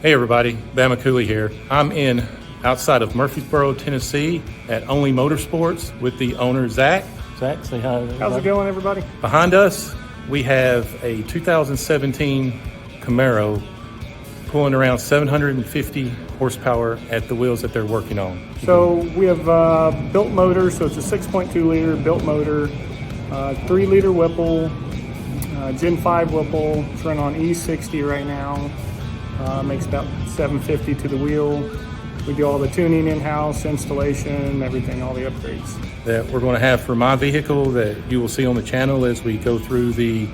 Hey everybody, Bama Cooley here. I'm outside of Murfreesboro, Tennessee at 1LE Motorsports with the owner, Zach. Zach, say hi. Everybody. How's it going, everybody? Behind us, we have a 2017 Camaro pulling around 750 horsepower at the wheels that they're working on. So we have built motor, so it's a 6.2 liter built motor, 3 liter Whipple, Gen 5 Whipple. It's running on E60 right now. Makes about 750 to the wheel. We do all the tuning in-house, installation, everything, all the upgrades. That we're going to have for my vehicle that you will see on the channel as we go through the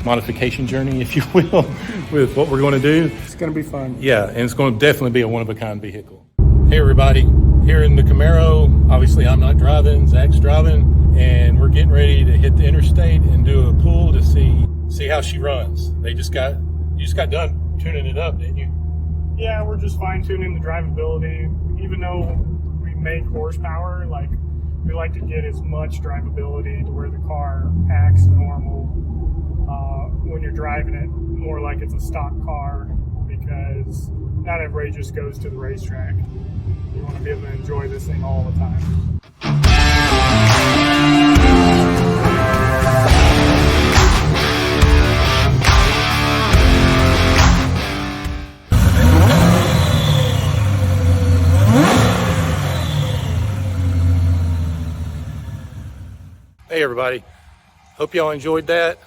modification journey, if you will, with what we're going to do. It's going to be fun. Yeah, and it's going to definitely be a one-of-a-kind vehicle. Hey everybody, here in the Camaro. Obviously I'm not driving, Zach's driving, and we're getting ready to hit the interstate and do a pull to see how she runs. You just got done tuning it up, didn't you? Yeah, we're just fine-tuning the drivability. Even though we make horsepower, like, we like to get as much drivability to where the car acts normal when you're driving it, more like it's a stock car, because not everybody just goes to the racetrack. You want to be able to enjoy this thing all the time. Hey everybody, hope y'all enjoyed that.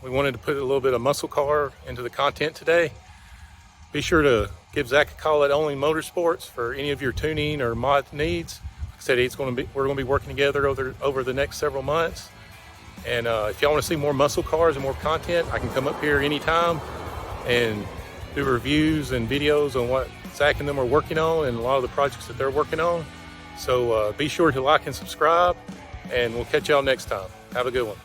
We wanted to put a little bit of muscle car into the content today. Be sure to give Zach a call at 1LE Motorsports for any of your tuning or mod needs. Like I said, we're going to be working together over the next several months. And if y'all want to see more muscle cars and more content, I can come up here anytime and do reviews and videos on what Zach and them are working on and a lot of the projects that they're working on. So be sure to like and subscribe, and we'll catch y'all next time. Have a good one.